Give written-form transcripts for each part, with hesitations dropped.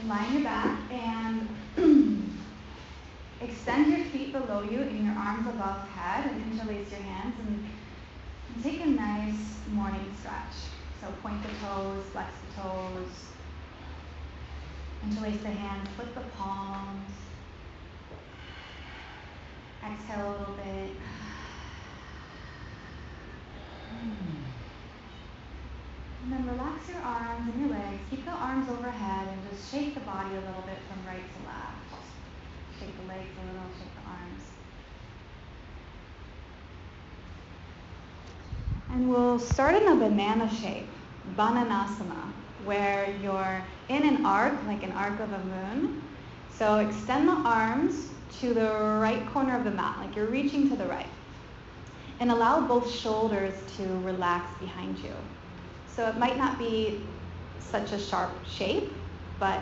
And lie on your back and extend your feet below you and your arms above head and interlace your hands and take a nice morning stretch. So point the toes, flex the toes, interlace the hands, flip the palms. Exhale a little bit. And then relax your arms and your legs. Keep the arms overhead and just shake the body a little bit from right to left. Shake the legs a little, shake the arms. And we'll start in a banana shape, Bananasana, where you're in an arc, like an arc of a moon. So extend the arms to the right corner of the mat, like you're reaching to the right. And allow both shoulders to relax behind you. So it might not be such a sharp shape, but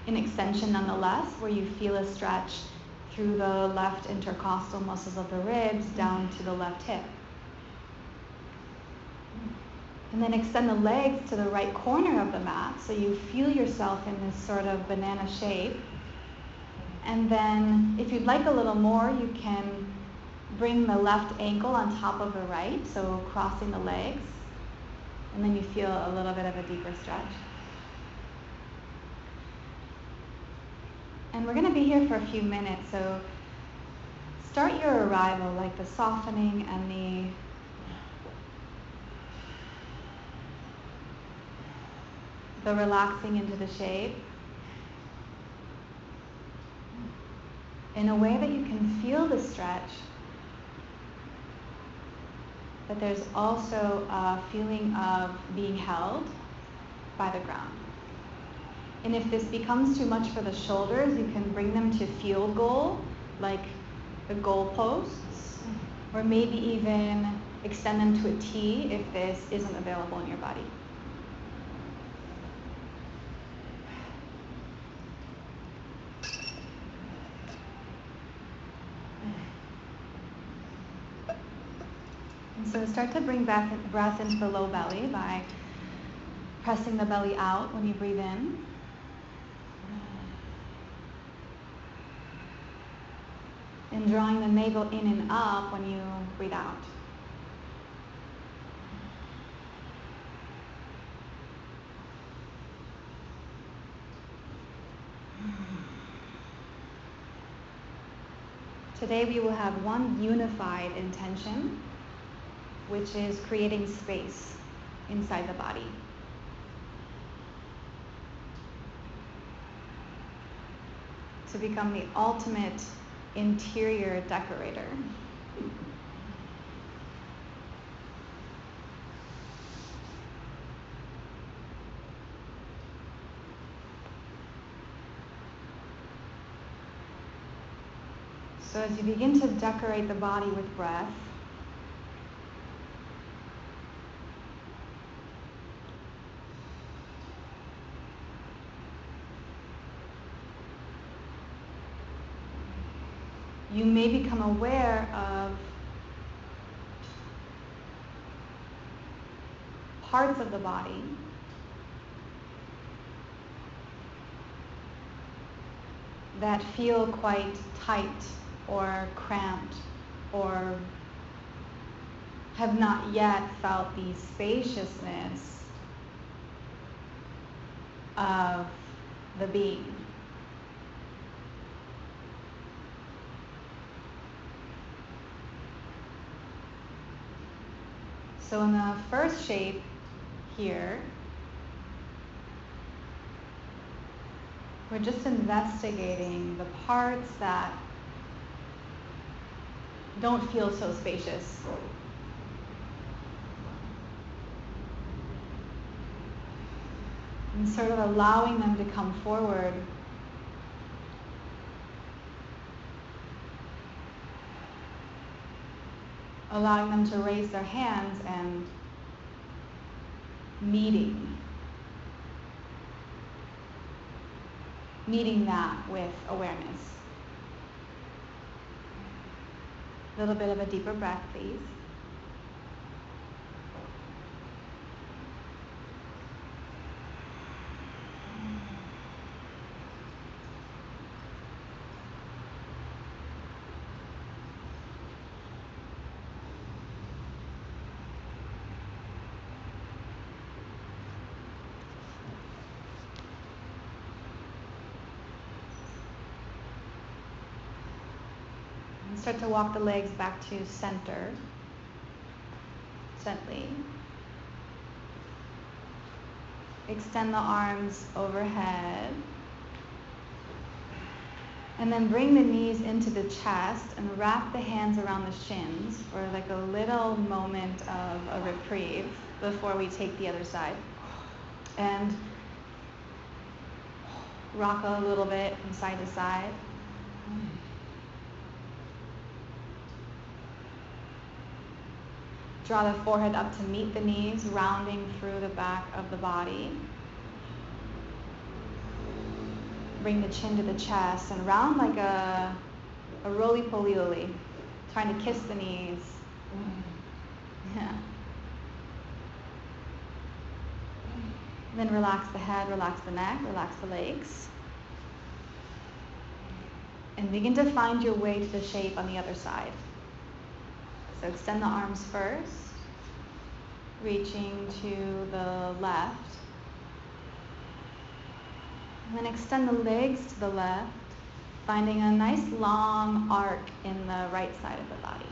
an extension nonetheless, where you feel a stretch through the left intercostal muscles of the ribs down to the left hip. And then extend the legs to the right corner of the mat, so you feel yourself in this sort of banana shape. And then if you'd like a little more, you can bring the left ankle on top of the right, so crossing the legs. And then you feel a little bit of a deeper stretch. And we're going to be here for a few minutes, so start your arrival, like the softening and the relaxing into the shape, in a way that you can feel the stretch, but there's also a feeling of being held by the ground. And if this becomes too much for the shoulders, you can bring them to field goal, like the goal posts, or maybe even extend them to a T if this isn't available in your body. And so start to bring back breath into the low belly by pressing the belly out when you breathe in. And drawing the navel in and up when you breathe out. Today we will have one unified intention, which is creating space inside the body. To become the ultimate interior decorator. So as you begin to decorate the body with breath, you may become aware of parts of the body that feel quite tight or cramped or have not yet felt the spaciousness of the being. So in the first shape here, we're just investigating the parts that don't feel so spacious. And sort of allowing them to come forward. Allowing them to raise their hands and meeting that with awareness. A little bit of a deeper breath, please. start to walk the legs back to center, gently. Extend the arms overhead. And then bring the knees into the chest and wrap the hands around the shins for like a little moment of a reprieve before we take the other side. And rock a little bit from side to side. Draw the forehead up to meet the knees, rounding through the back of the body. Bring the chin to the chest and round like a roly-poly, trying to kiss the knees. Yeah. Then relax the head, relax the neck, relax the legs. And begin to find your way to the shape on the other side. So extend the arms first, reaching to the left. And then extend the legs to the left, finding a nice long arc in the right side of the body.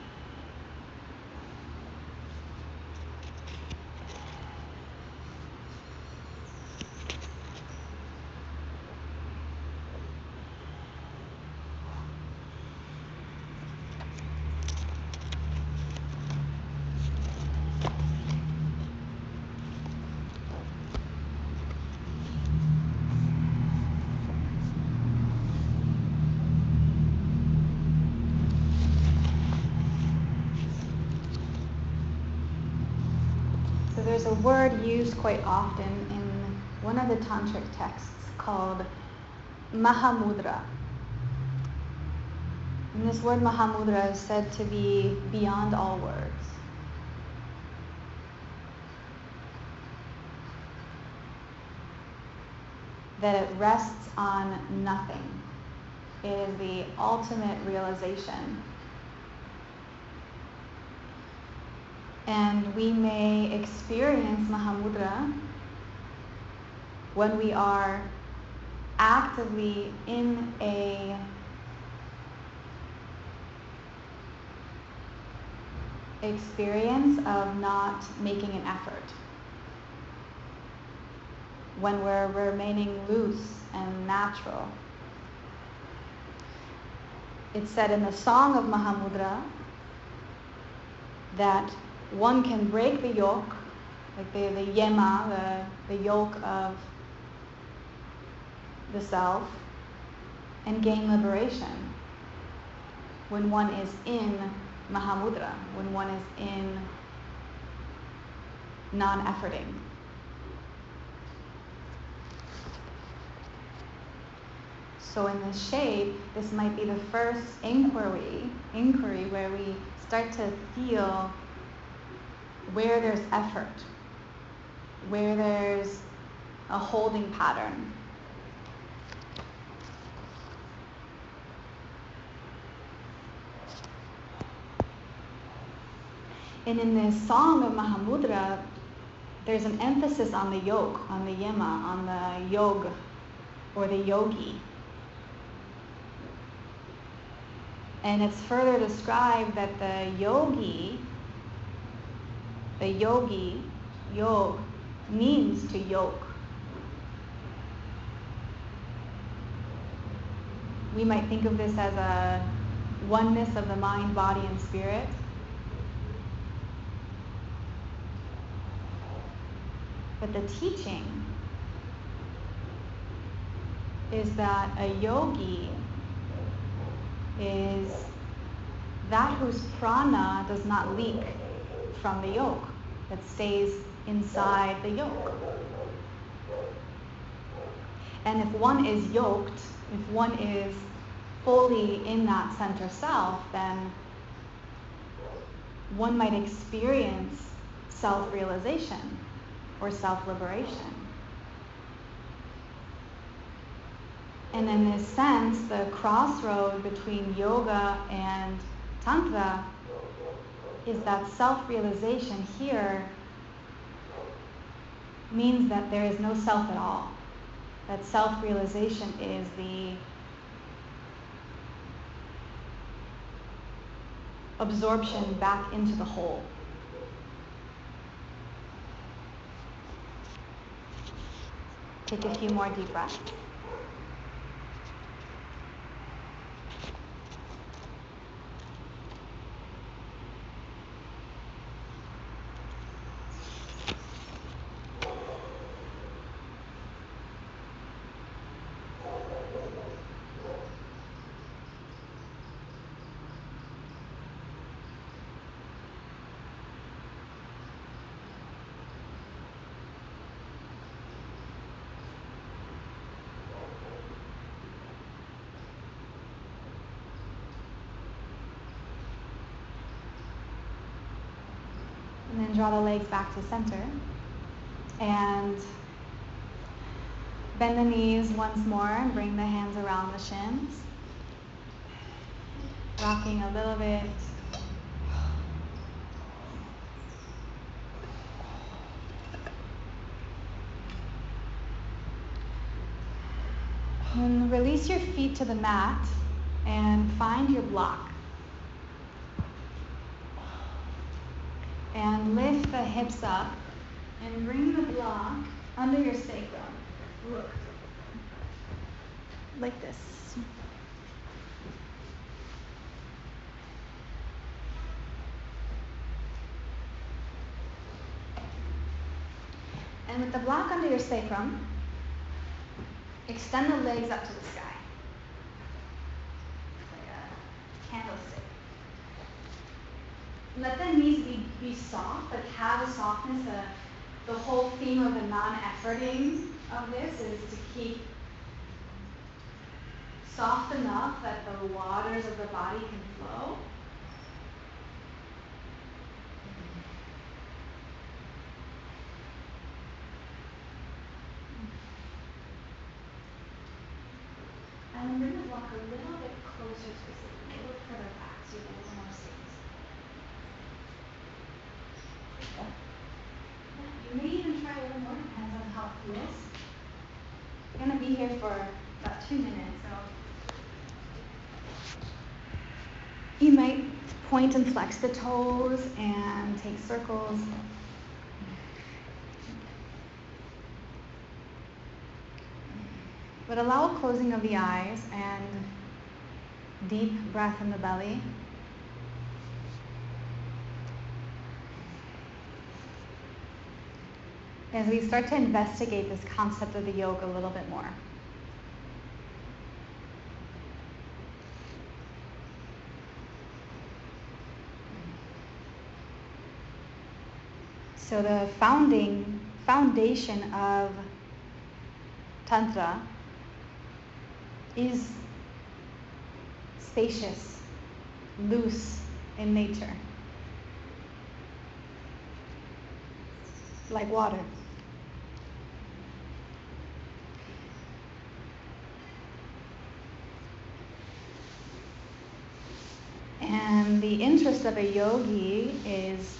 There's a word used quite often in one of the tantric texts called Mahamudra. And this word Mahamudra is said to be beyond all words. That it rests on nothing. It is the ultimate realization. And we may experience Mahamudra when we are actively in a experience of not making an effort. When we're remaining loose and natural. It's said in the Song of Mahamudra that one can break the yoke, like the yema, the yoke of the self, and gain liberation when one is in Mahamudra, when one is in non-efforting. So in this shape, this might be the first inquiry where we start to feel where there's effort, where there's a holding pattern. And in this song of Mahamudra, there's an emphasis on the yoke, on the yema, on the yog, or the yogi. And it's further described that the yogi, yog, means to yoke. We might think of this as a oneness of the mind, body, and spirit. But the teaching is that a yogi is that whose prana does not leak from the yoke, that stays inside the yoke. And if one is yoked, if one is fully in that center self, then one might experience self-realization or self-liberation. And in this sense, the crossroad between yoga and Tantra is that self-realization here means that there is no self at all. That self-realization is absorption back into the whole. Take a few more deep breaths. And then draw the legs back to center. And bend the knees once more and bring the hands around the shins. Rocking a little bit. And release your feet to the mat and find your block. And lift the hips up and bring the block under your sacrum. Look. Like this. And with the block under your sacrum, extend the legs up to the sky. Like a candlestick. Let the knees be soft, but have a softness. The whole theme of the non-efforting of this is to keep soft enough that the waters of the body can flow. And then bring the block a little bit closer to the sacrum, a little further back so you get a little more space. You may even try a little more, depends on how it feels. We're going to be here for about 2 minutes, so you might point and flex the toes and take circles. But allow a closing of the eyes and deep breath in the belly. As we start to investigate this concept of the yoga a little bit more. So the foundation of Tantra is spacious, loose in nature, like water. And the interest of a yogi is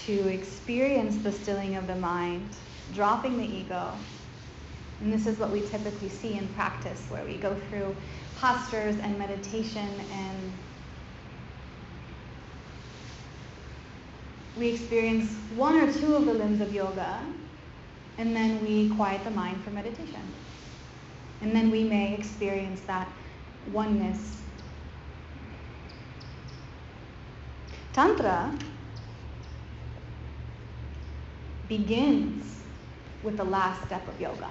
to experience the stilling of the mind, dropping the ego. And this is what we typically see in practice, where we go through postures and meditation, and we experience 1 or 2 of the limbs of yoga, and then we quiet the mind for meditation. And then we may experience that oneness. Tantra begins with the last step of yoga.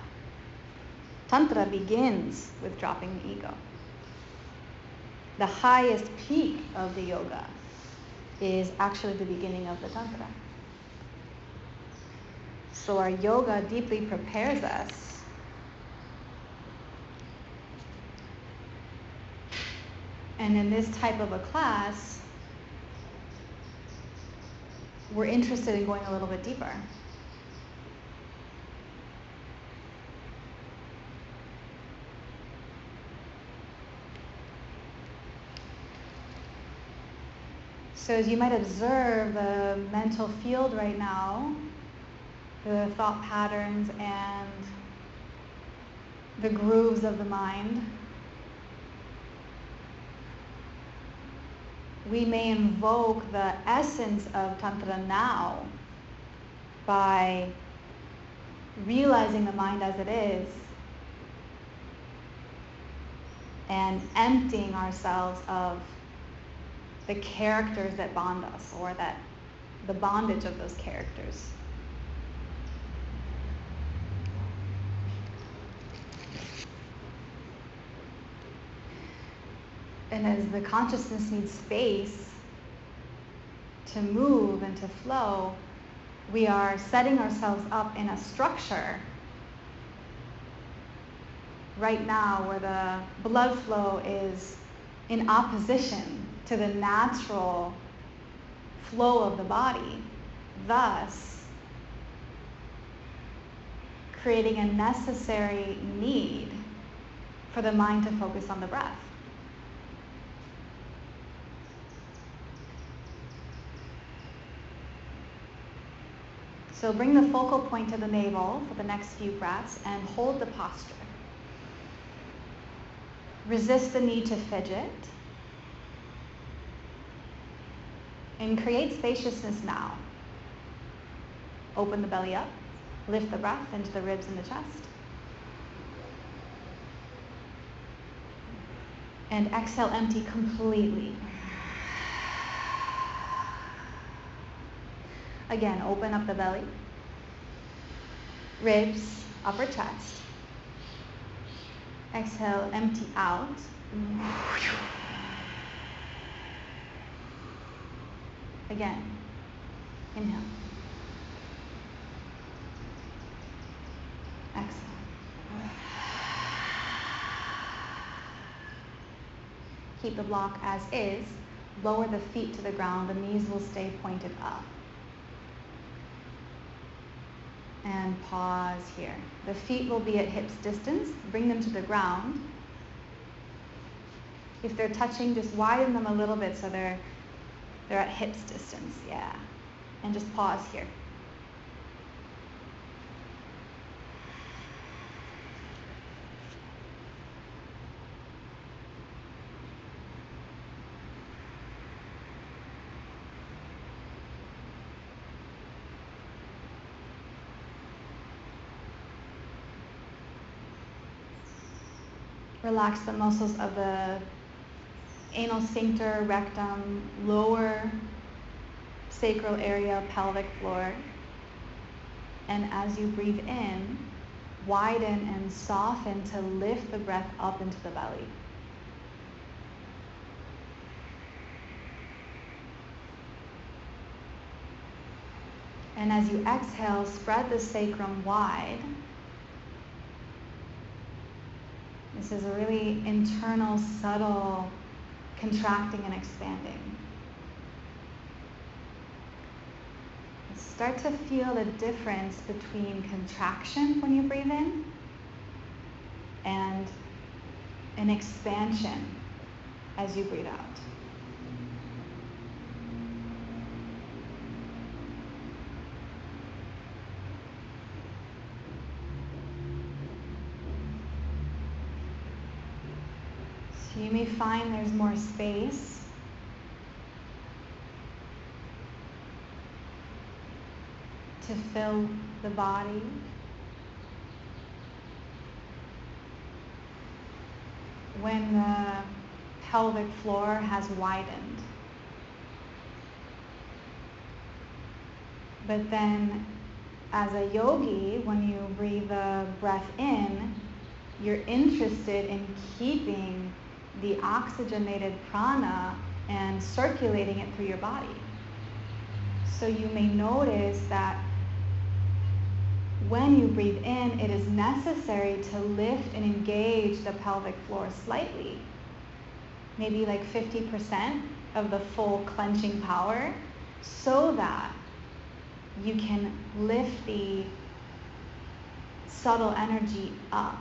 Tantra begins with dropping the ego. The highest peak of the yoga is actually the beginning of the Tantra. So our yoga deeply prepares us and in this type of a class, we're interested in going a little bit deeper. So as you might observe the mental field right now, the thought patterns and the grooves of the mind, we may invoke the essence of Tantra now by realizing the mind as it is and emptying ourselves of the characters that bond us, or that the bondage of those characters. And as the consciousness needs space to move and to flow, we are setting ourselves up in a structure right now where the blood flow is in opposition to the natural flow of the body, thus creating a necessary need for the mind to focus on the breath. So bring the focal point to the navel for the next few breaths and hold the posture. Resist the need to fidget. And create spaciousness now. Open the belly up. Lift the breath into the ribs and the chest. And exhale, empty completely. Again, open up the belly. Ribs, upper chest. Exhale, empty out. Again, inhale. Exhale. Keep the block as is. Lower the feet to the ground. The knees will stay pointed up. And pause here. The feet will be at hips distance. Bring them to the ground. If they're touching, just widen them a little bit so they're at hips distance, yeah. And just pause here. Relax the muscles of the anal sphincter, rectum, lower sacral area, pelvic floor. And as you breathe in, widen and soften to lift the breath up into the belly. And as you exhale, spread the sacrum wide. This is a really internal, subtle contracting and expanding. Start to feel the difference between contraction when you breathe in and an expansion as you breathe out. So you may find there's more space to fill the body. When the pelvic floor has widened. But then as a yogi, when you breathe the breath in, you're interested in keeping the oxygenated prana and circulating it through your body. So you may notice that when you breathe in, it is necessary to lift and engage the pelvic floor slightly, maybe like 50% of the full clenching power, so that you can lift the subtle energy up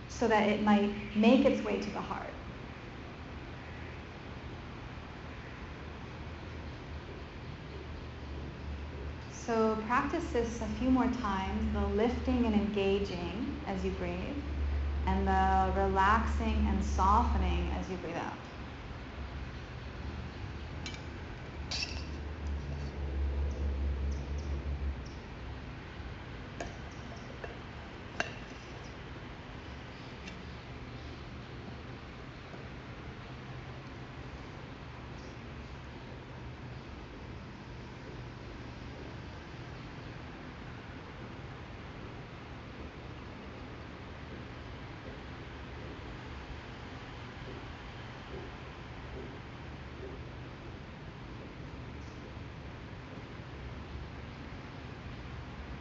so that it might make its way to the heart. So practice this a few more times, the lifting and engaging as you breathe, and the relaxing and softening as you breathe out.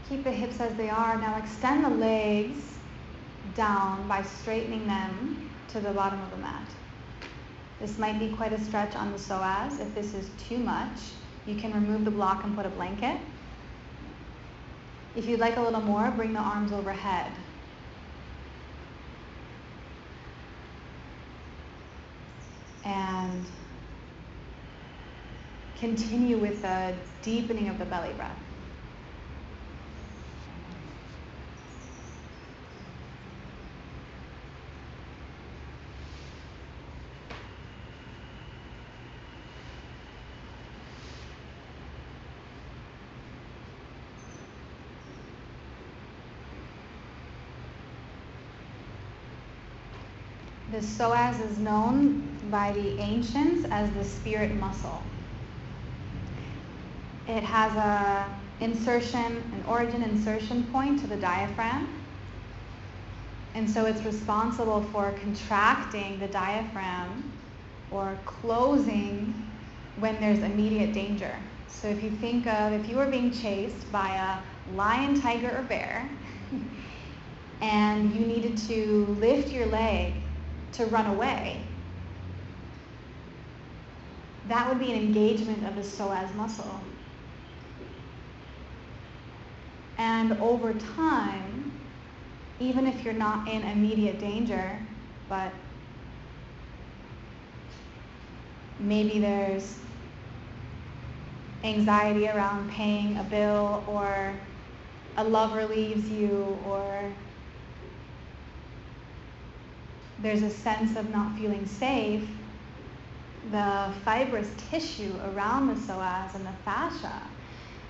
Keep the hips as they are. Now extend the legs down by straightening them to the bottom of the mat. This might be quite a stretch on the psoas. If this is too much, you can remove the block and put a blanket. If you'd like a little more, bring the arms overhead. And continue with the deepening of the belly breath. The psoas is known by the ancients as the spirit muscle. It has an origin insertion point to the diaphragm. And so it's responsible for contracting the diaphragm or closing when there's immediate danger. So if you think of, if you were being chased by a lion, tiger, or bear, and you needed to lift your leg to run away, that would be an engagement of the psoas muscle. And over time, even if you're not in immediate danger, but maybe there's anxiety around paying a bill, or a lover leaves you, or there's a sense of not feeling safe, the fibrous tissue around the psoas and the fascia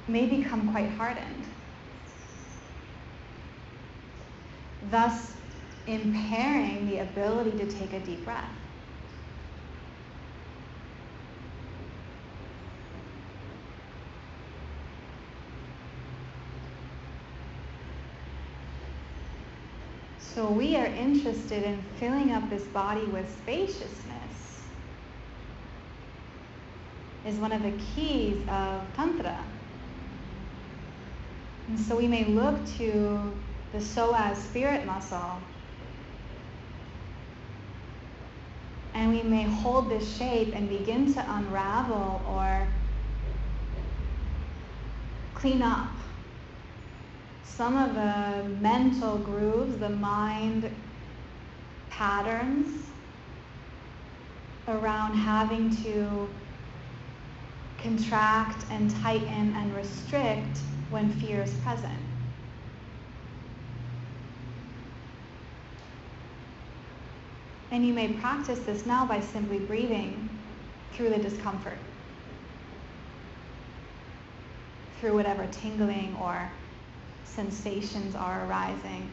may become quite hardened, thus impairing the ability to take a deep breath. So we are interested in filling up this body with spaciousness. Is one of the keys of Tantra. And so we may look to the psoas spirit muscle, and we may hold this shape and begin to unravel or clean up some of the mental grooves, the mind patterns around having to contract and tighten and restrict when fear is present. And you may practice this now by simply breathing through the discomfort, through whatever tingling or sensations are arising.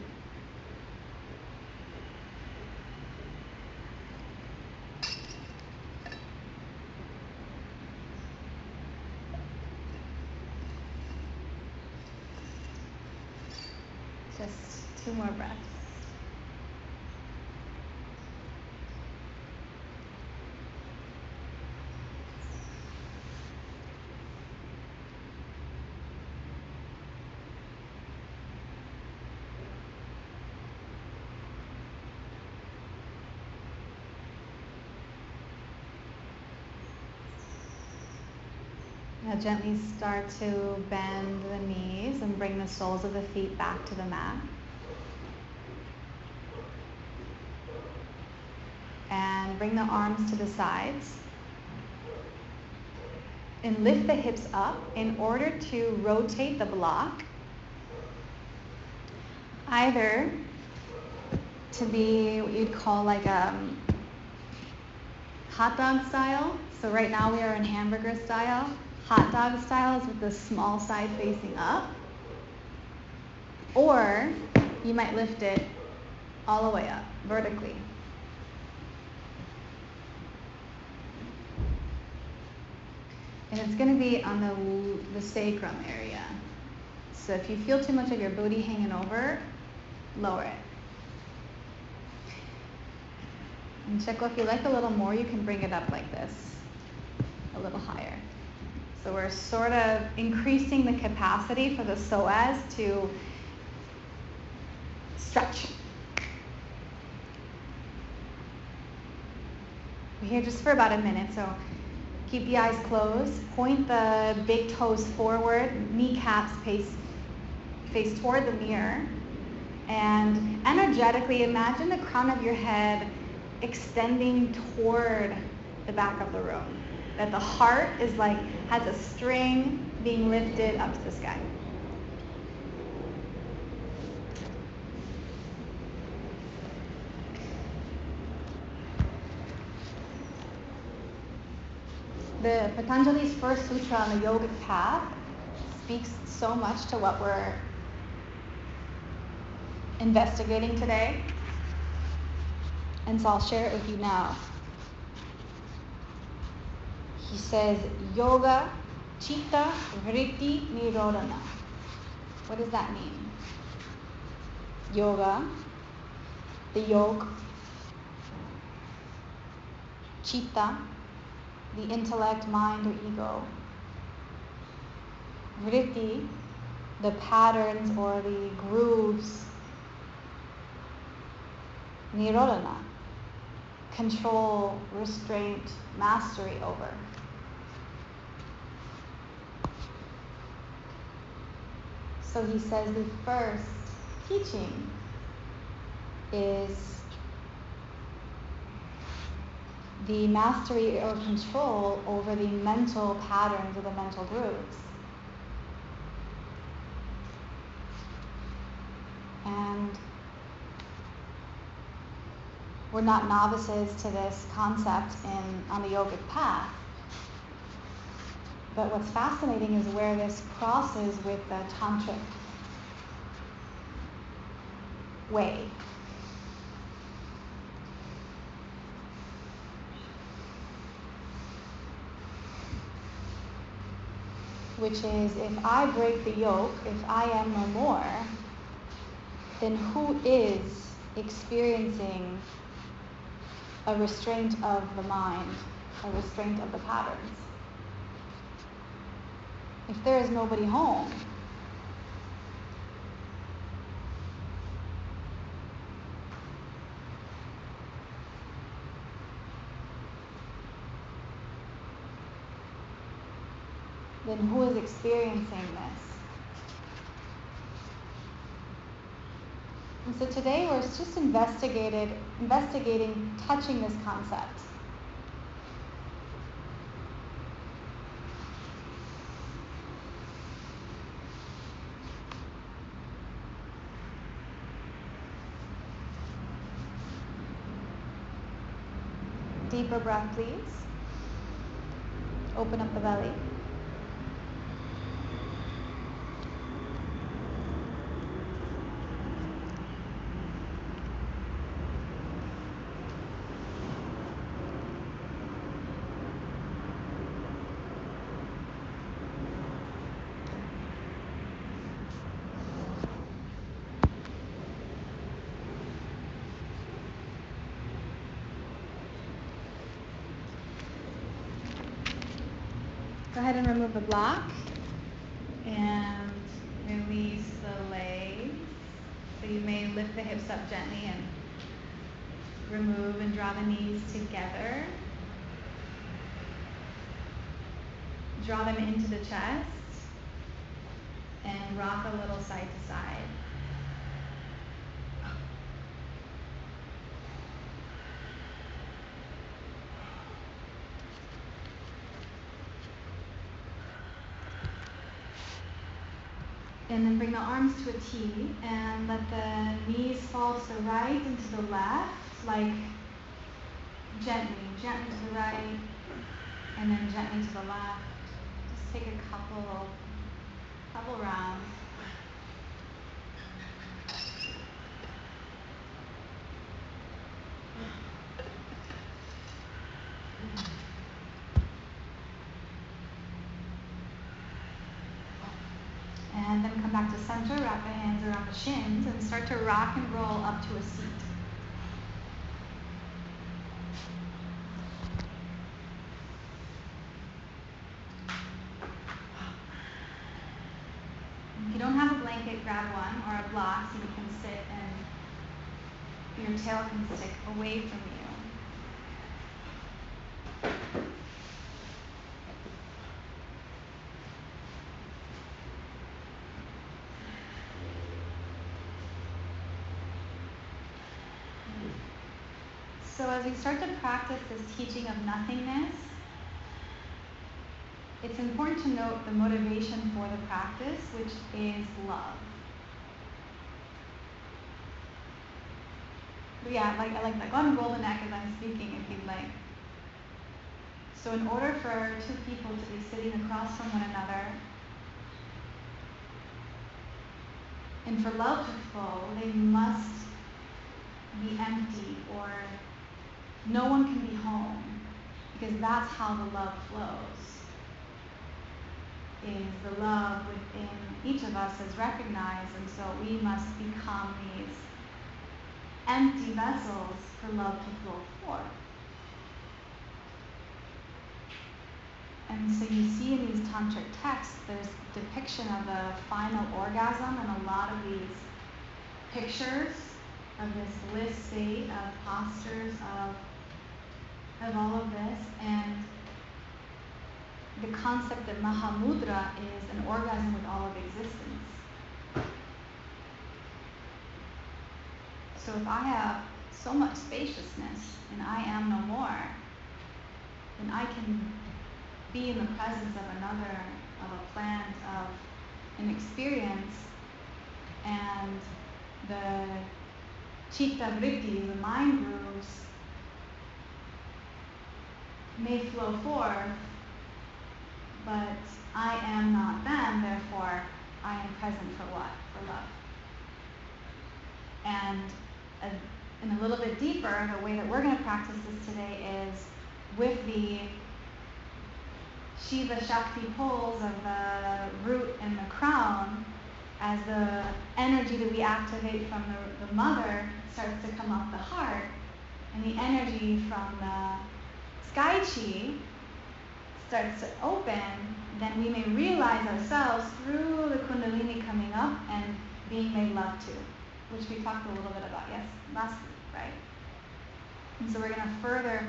Just 2 more breaths. Now gently start to bend the knees and bring the soles of the feet back to the mat. And bring the arms to the sides. And lift the hips up in order to rotate the block, either to be what you'd call like a hot dog style. So right now we are in hamburger style. Hot dog style is with the small side facing up. Or you might lift it all the way up, vertically. And it's going to be on the sacrum area. So if you feel too much of your booty hanging over, lower it. And Checo, if you like a little more, you can bring it up like this, a little higher. So we're sort of increasing the capacity for the psoas to stretch. We're here just for about a minute, so keep the eyes closed. Point the big toes forward, kneecaps face toward the mirror. And energetically imagine the crown of your head extending toward the back of the room. That the heart is like, has a string being lifted up to the sky. The Patanjali's first sutra on the yogic path speaks so much to what we're investigating today. And so I'll share it with you now. He says, Yoga, Chitta, Vritti, Nirodhana. What does that mean? Yoga, the yoke. Chitta, the intellect, mind, or ego. Vritti, the patterns or the grooves. Nirodhana, control, restraint, mastery over. So he says the first teaching is the mastery or control over the mental patterns or the mental grooves. And we're not novices to this concept on the yogic path. But what's fascinating is where this crosses with the tantric way. Which is, if I break the yoke, if I am no more, then who is experiencing a restraint of the mind, a restraint of the patterns? If there is nobody home, then who is experiencing this? And so today we're just investigating, touching this concept. Deeper breath, please. Open up the belly. Go ahead and remove the block and release the legs. So you may lift the hips up gently and remove and draw the knees together. Draw them into the chest and rock a little side to side. And then bring the arms to a T and let the knees fall to the right and to the left, like gently to the right and then gently to the left. Just take a couple rounds. And then come back to center, wrap the hands around the shins, and start to rock and roll up to a seat. grab one or a block so you can sit and your tail can stick away from you. So as we start to practice this teaching of nothingness, it's important to note the motivation for the practice, which is love. But yeah, I like that. Go ahead and roll the neck as I'm speaking if you'd like. So in order for two people to be sitting across from one another, and for love to flow, they must be empty, or no one can be home, because that's how the love flows. Is the love within each of us is recognized, and so we must become these empty vessels for love to flow forth. And so you see in these tantric texts, there's depiction of the final orgasm and a lot of these pictures of this bliss state, of postures, of all of this. And the concept of Mahamudra is an orgasm with all of existence. So if I have so much spaciousness and I am no more, then I can be in the presence of another, of a plant, of an experience, and the chitta vritti, the mind grooves, may flow forth, but I am not them, therefore I am present for what? For love. And a little bit deeper, the way that we're going to practice this today is with the Shiva Shakti poles of the root and the crown, as the energy that we activate from the mother starts to come up the heart, and the energy from the sky chi starts to open, then we may realize ourselves through the Kundalini coming up and being made love to, which we talked a little bit about, last week, right? And so we're going to further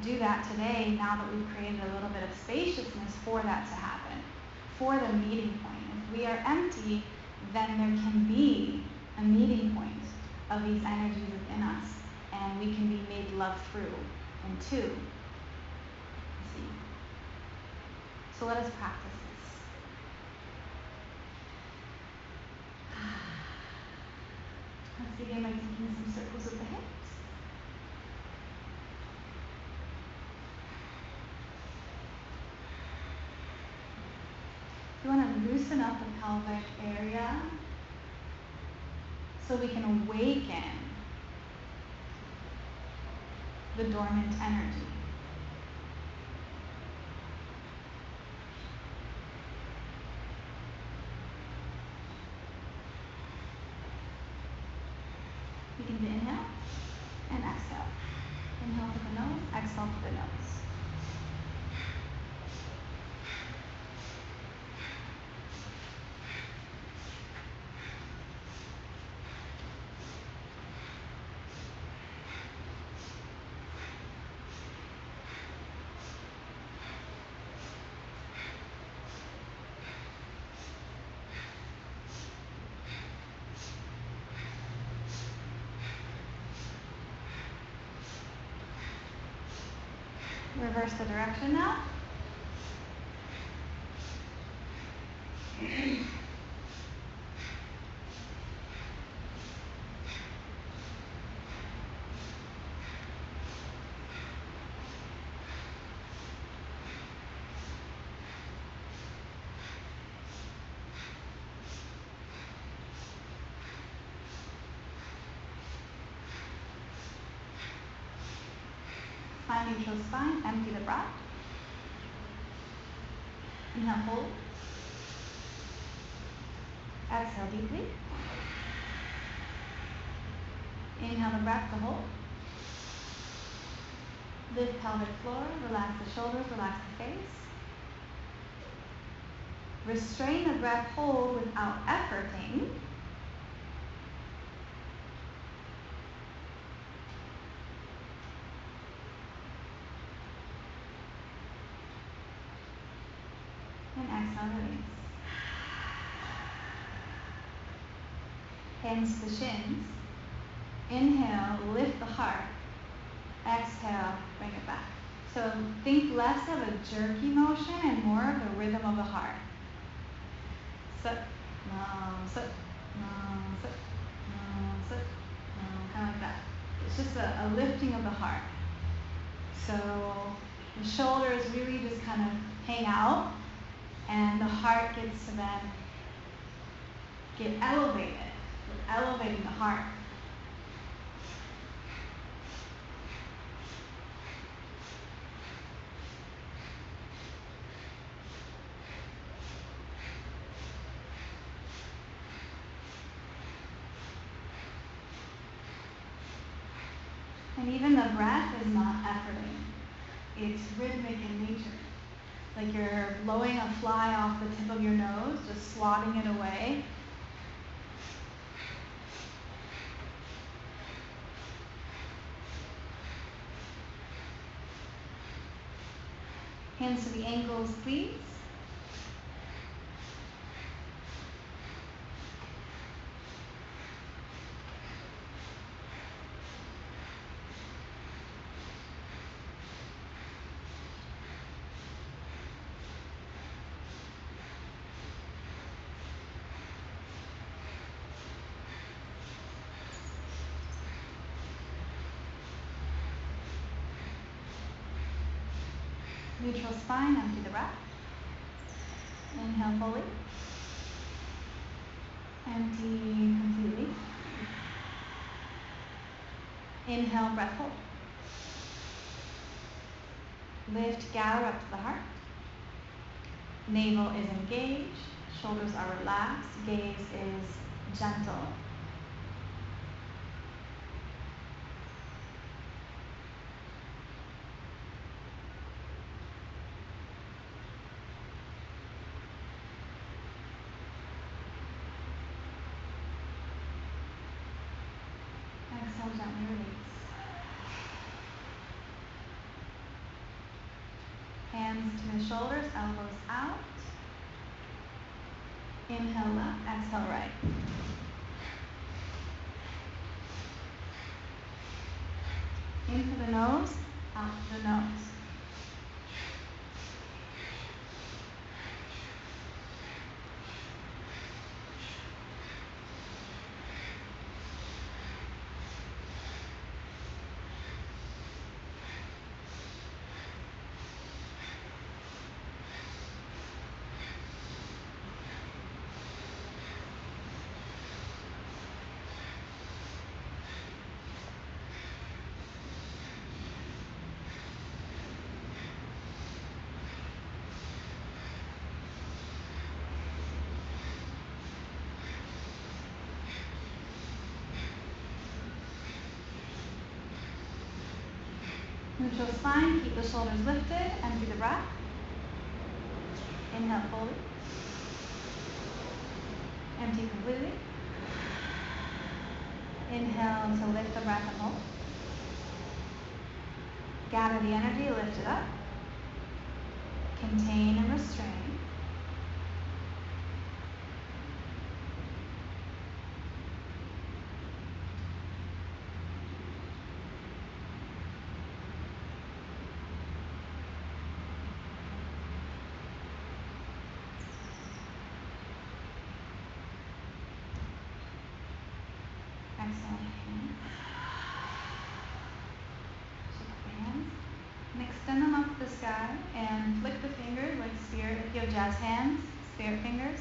do that today, now that we've created a little bit of spaciousness for that to happen, for the meeting point. If we are empty, then there can be a meeting point of these energies within us, and we can be made love through and to. See? So let us practice this. Let's begin by taking some circles with the hips. You want to loosen up the pelvic area so we can awaken the dormant energy. You can inhale and exhale. Inhale through the nose, exhale through the nose. Reverse the direction now. Find neutral spine, empty the breath. Inhale, hold. Exhale deeply. Inhale the breath to hold. Lift pelvic floor, relax the shoulders, relax the face. Restrain the breath hold without efforting. And exhale, release. Hands to the shins. Inhale, lift the heart. Exhale, bring it back. So think less of a jerky motion and more of the rhythm of the heart. Sit, sit, sit, sit, kind of like that. It's just a lifting of the heart. So the shoulders really just kind of hang out, and the heart gets to then get elevated. We're elevating the heart. And even the breath is not efforting. It's rhythmic in nature. Like you're blowing a fly off the tip of your nose, just swatting it away. Hands to the ankles, please. Neutral spine, empty the breath. Inhale fully. Empty completely. Inhale, breath hold. Lift, gather up to the heart. Navel is engaged. Shoulders are relaxed. Gaze is gentle. Exhale, gently release. Hands to the shoulders, elbows out. Inhale left, exhale right. Into the nose, out the nose. Neutral spine, keep the shoulders lifted, empty the breath. Inhale fully. Empty completely. Inhale to lift the breath and hold. Gather the energy, lift it up. Contain and restrain. Exhale, hands. Shake up the hands. And extend them up to the sky and flick the fingers like spirit. If you have jazz hands, spirit fingers.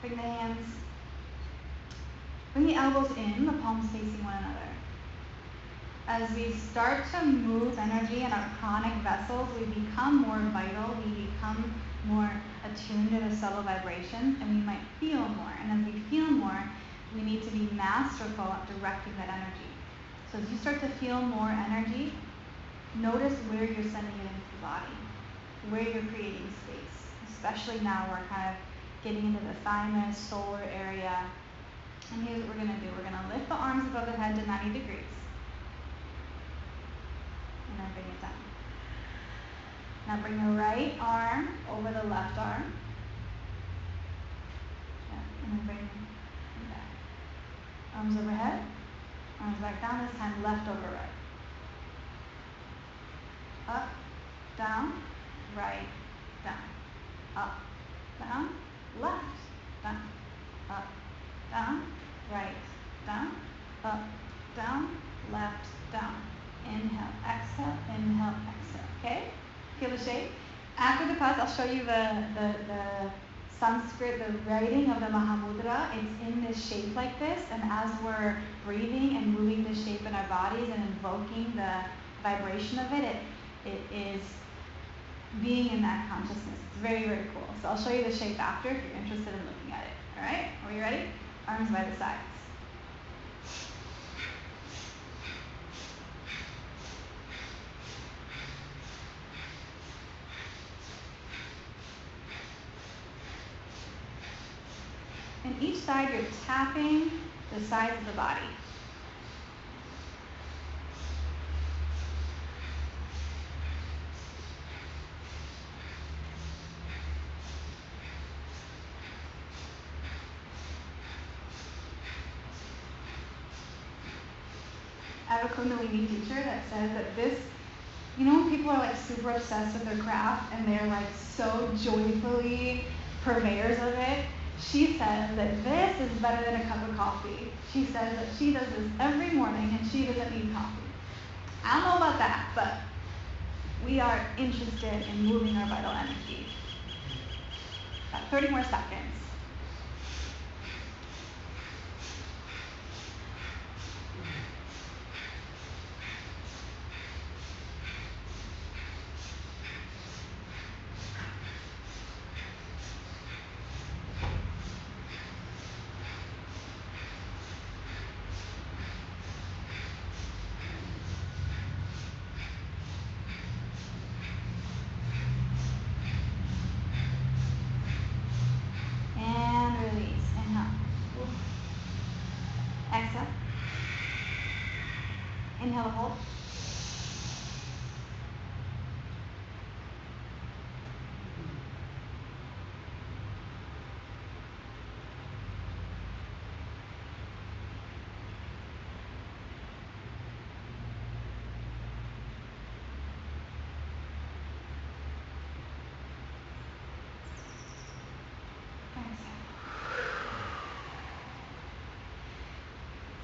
Bring the hands. Bring the elbows in, the palms facing one another. As we start to move energy in our pranic vessels, we become more vital, we become more attuned to the subtle vibrations, and we might feel more. And as we feel more, we need to be masterful at directing that energy. So as you start to feel more energy, notice where you're sending it into the body, where you're creating space. Especially now we're kind of getting into the thymus, solar area. And here's what we're going to do. We're going to lift the arms above the head to 90 degrees. And then bring it down. Now bring the right arm over the left arm. Yeah, and then bring it back. Arms overhead, arms back down. This time left over right. Up, down, right, down. Up, down, left, down. Up, down, right, down. Up, down, left, down. Inhale, exhale, inhale, exhale. Okay? Feel the shape? After the class, I'll show you the Sanskrit, the writing of the Mahamudra. It's in this shape like this, and as we're breathing and moving the shape in our bodies and invoking the vibration of it, it is being in that consciousness. It's very, very cool. So I'll show you the shape after if you're interested in looking at it. All right? Are we ready? Arms by the sides. And each side you're tapping the sides of the body. I have a Kundalini teacher that says that this, you know when people are like super obsessed with their craft and they're like so joyfully purveyors of it, she says that this is better than a cup of coffee. She says that she does this every morning and she doesn't need coffee. I don't know about that, but we are interested in moving our vital energy. About 30 more seconds. Exhale. Inhale, hold.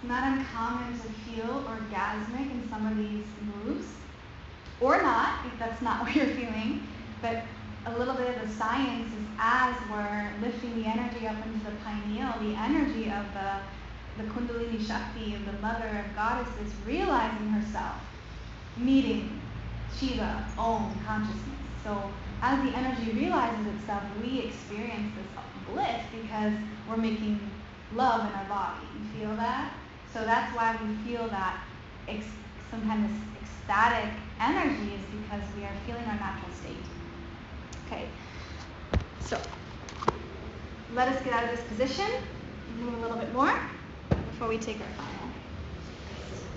It's not uncommon to feel orgasmic in some of these moves, or not, if that's not what you're feeling, but a little bit of the science is as we're lifting the energy up into the pineal, the energy of the Kundalini Shakti, of the mother of goddesses, realizing herself, meeting Shiva, Om, consciousness. So as the energy realizes itself, we experience this bliss because we're making love in our body. You feel that? So that's why we feel that sometimes ecstatic energy is because we are feeling our natural state. Okay, so let us get out of this position, move a little bit more before we take our final.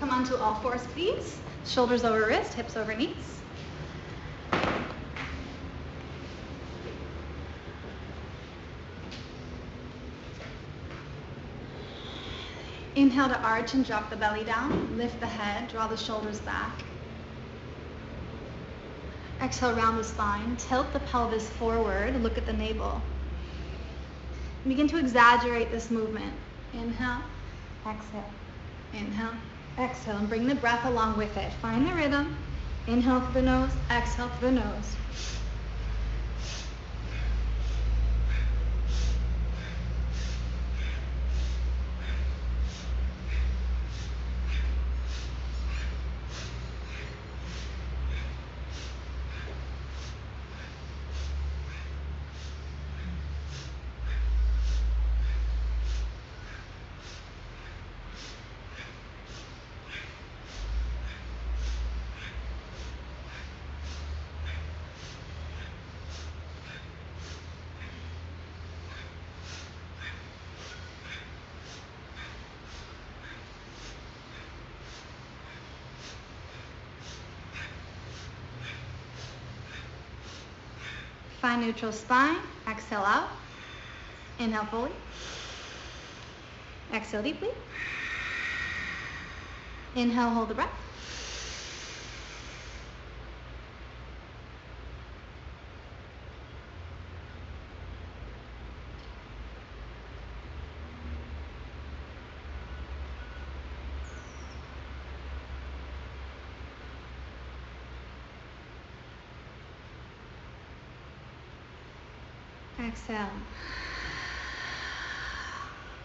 Come onto all fours, please. Shoulders over wrist, hips over knees. Inhale to arch and drop the belly down. Lift the head, draw the shoulders back. Exhale, round the spine. Tilt the pelvis forward. Look at the navel. Begin to exaggerate this movement. Inhale, exhale. Inhale, exhale. And bring the breath along with it. Find the rhythm. Inhale through the nose, exhale through the nose. Find neutral spine. Exhale out. Inhale fully. Exhale deeply. Inhale, hold the breath. Exhale.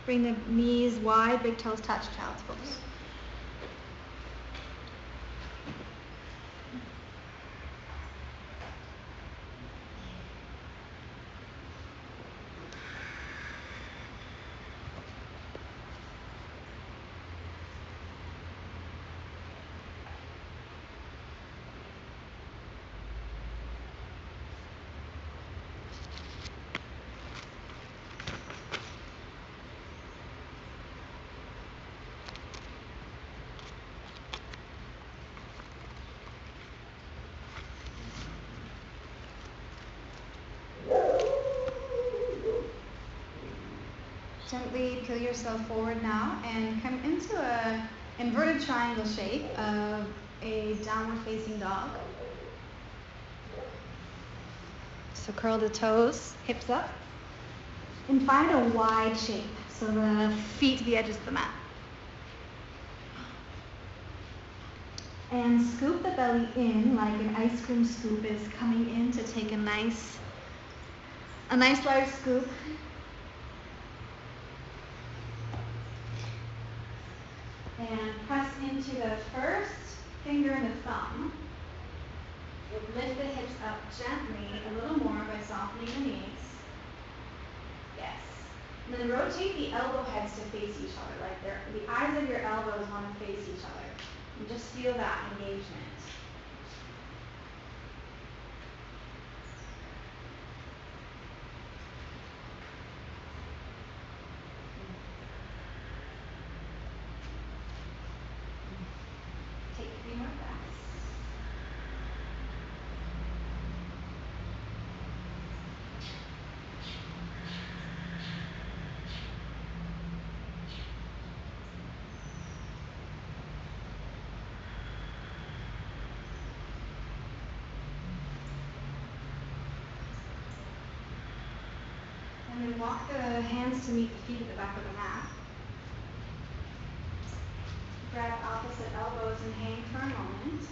Bring the knees wide, big toes touch, child's pose. Gently peel yourself forward now and come into a inverted triangle shape of a downward facing dog. So curl the toes, hips up, and find a wide shape. So the feet to the edges of the mat. And scoop the belly in like an ice cream scoop is coming in to take a nice large scoop. And press into the first finger and the thumb. Lift the hips up gently, a little more by softening the knees. Yes. And then rotate the elbow heads to face each other, like the eyes of your elbows want to face each other. And just feel that engagement. Take 3 more breaths. And then walk the hands to meet the feet at the back of the mat. Grab opposite elbows and hang for a moment.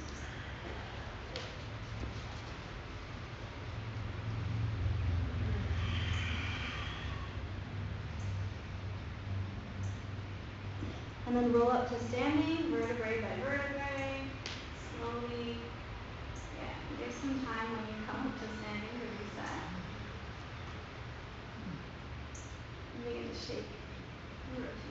And then roll up to standing, vertebrae by vertebrae. Slowly, give some time when you come up to standing to reset. And begin to shake and rotate.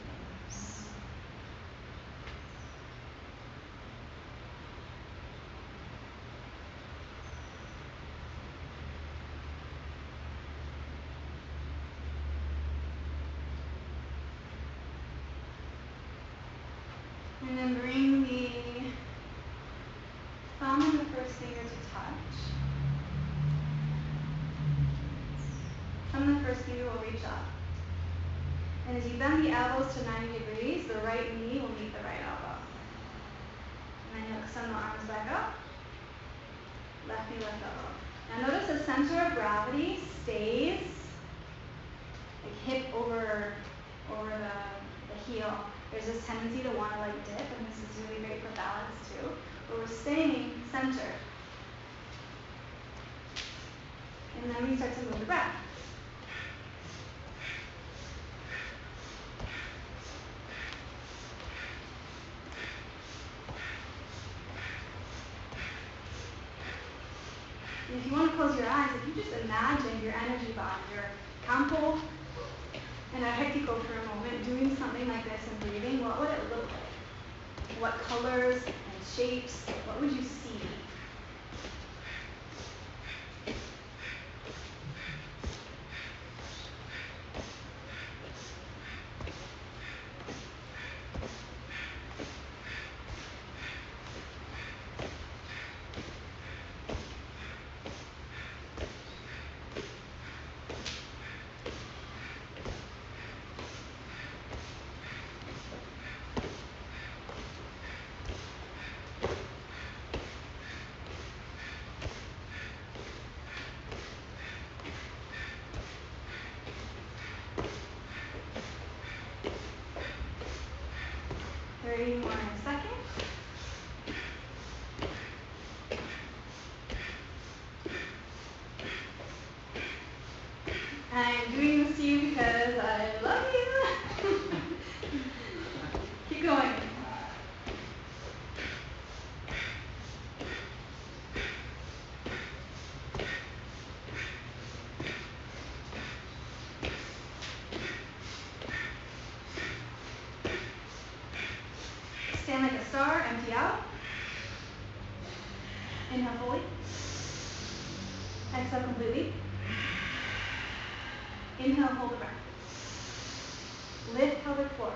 And then bring the thumb and the first finger to touch. Thumb and the first finger will reach up. And as you bend the elbows to 90 degrees, the right knee will meet the right elbow. And then you'll extend the arms back up. Left knee, left elbow. Now notice the center of gravity stays like hip over the heel. There's this tendency to want to like dip, and this is really great for balance too. But we're staying centered. And then we start to move the breath. And if you want to close your eyes, if you just imagine your energy body, your campo and a hectico for a moment, doing something like this and breathing, what would it look like? What colors and shapes? What would you see? Stand like a star, empty out. Inhale fully. Exhale completely. Inhale, hold the breath. Lift pelvic floor.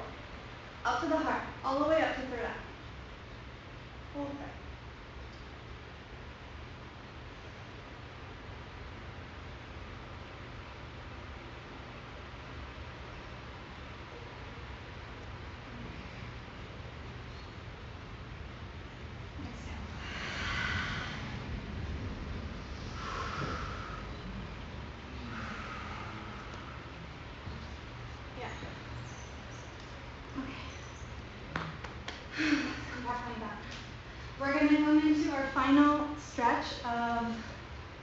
Up to the heart, all the way up to third eye. Hold the breath. We're going to come into our final stretch of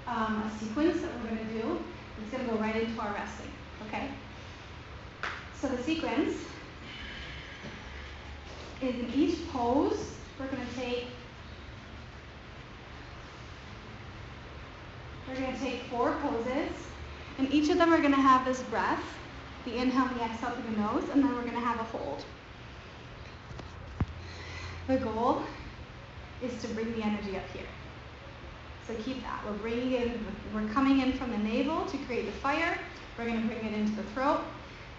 a sequence that we're going to do. It's going to go right into our resting, okay? So the sequence is in each pose, we're going to take 4 poses, and each of them are going to have this breath, the inhale and the exhale through the nose, and then we're going to have a hold. The goal is to bring the energy up here. So keep that. We're coming in from the navel to create the fire. We're going to bring it into the throat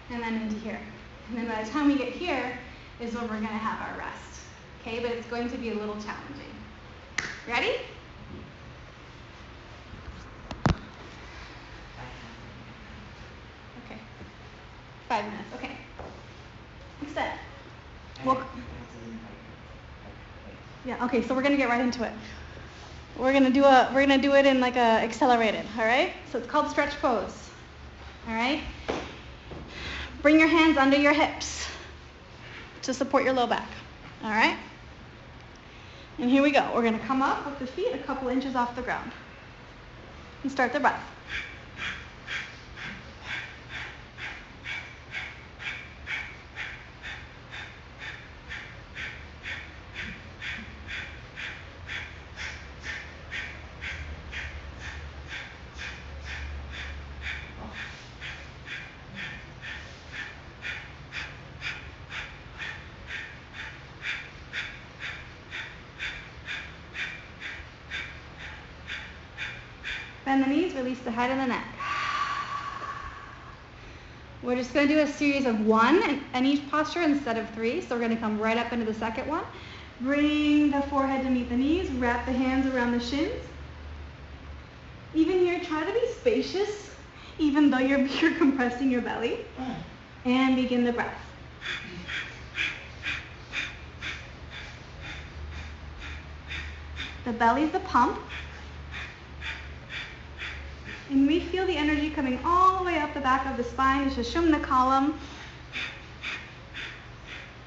and then into here. And then by the time we get here is when we're going to have our rest. Okay, but it's going to be a little challenging. Ready? Okay. 5 minutes. Okay. Extend. Yeah, okay, so we're gonna get right into it. We're gonna do it in like a accelerated, all right? So it's called stretch pose. All right? Bring your hands under your hips to support your low back. All right? And here we go. We're gonna come up with the feet a couple inches off the ground. And start the breath. Bend the knees, release the head and the neck. We're just going to do a series of 1 in each posture instead of 3. So we're going to come right up into the second one. Bring the forehead to meet the knees. Wrap the hands around the shins. Even here, try to be spacious, even though you're compressing your belly. And begin the breath. The belly's the pump. And we feel the energy coming all the way up the back of the spine, the Sushumna column,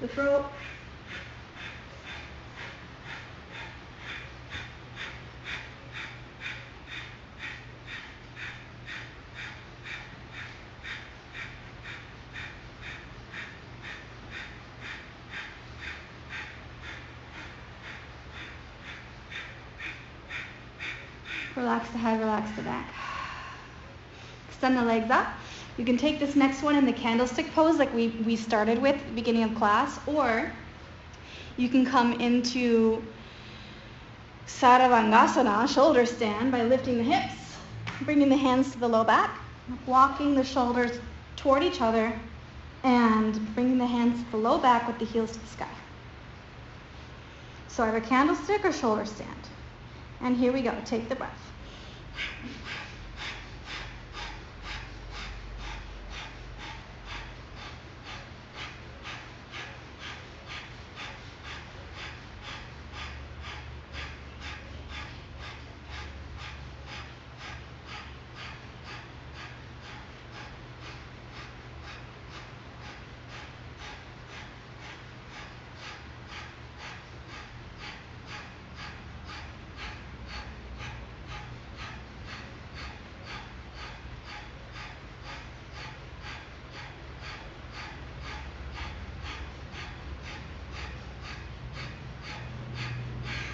the throat. Relax the head, relax the back. Extend the legs up. You can take this next one in the candlestick pose like we started with at the beginning of class, or you can come into Sarvangasana, shoulder stand, by lifting the hips, bringing the hands to the low back, walking the shoulders toward each other, and bringing the hands to the low back with the heels to the sky. So either candlestick or shoulder stand. And here we go. Take the breath.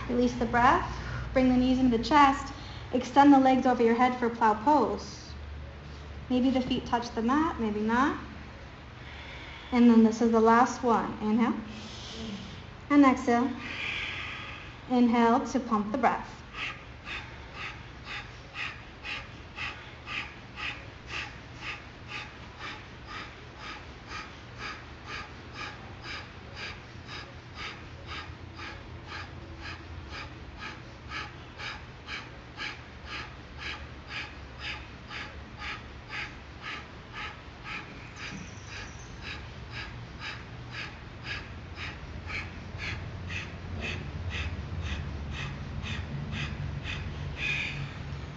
Release the breath, bring the knees into the chest, extend the legs over your head for plow pose. Maybe the feet touch the mat, maybe not. And then this is the last one. Inhale, And exhale. Inhale to pump the breath.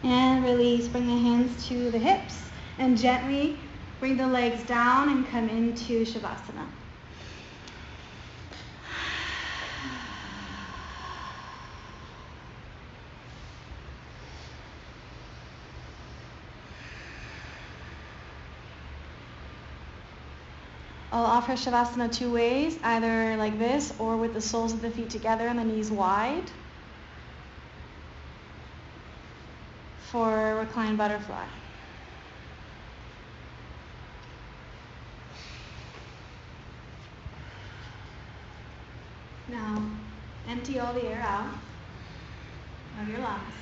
And release, bring the hands to the hips and gently bring the legs down and come into Shavasana. I'll offer Shavasana two ways, either like this or with the soles of the feet together and the knees wide for reclined butterfly. Now, empty all the air out of your lungs.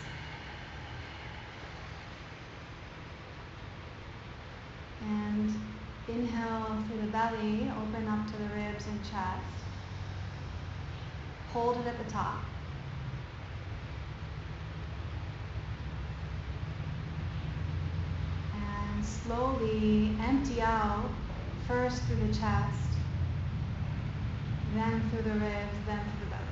And inhale through the belly, open up to the ribs and chest. Hold it at the top. And slowly empty out, first through the chest, then through the ribs, then through the belly.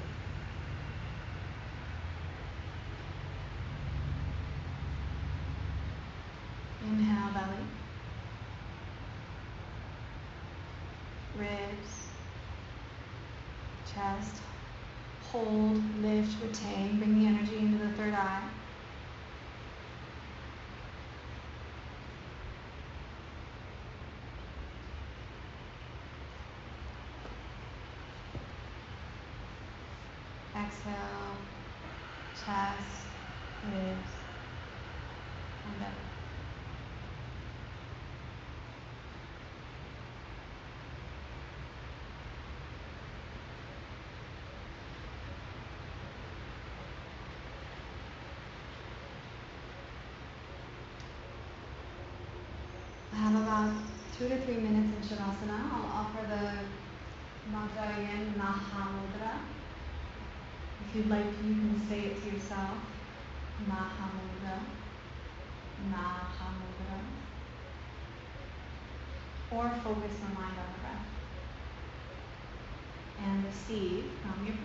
Inhale, belly. Ribs, chest, hold, lift, retain, bring the energy into the third eye. Exhale, chest, ribs, and belly. I have about 2 to 3 minutes in Shavasana. I'll offer the mantra again, Mahamudra. If you'd like, you can say it to yourself. Mahamudra. Mahamudra. Or focus your mind on the breath. And receive from your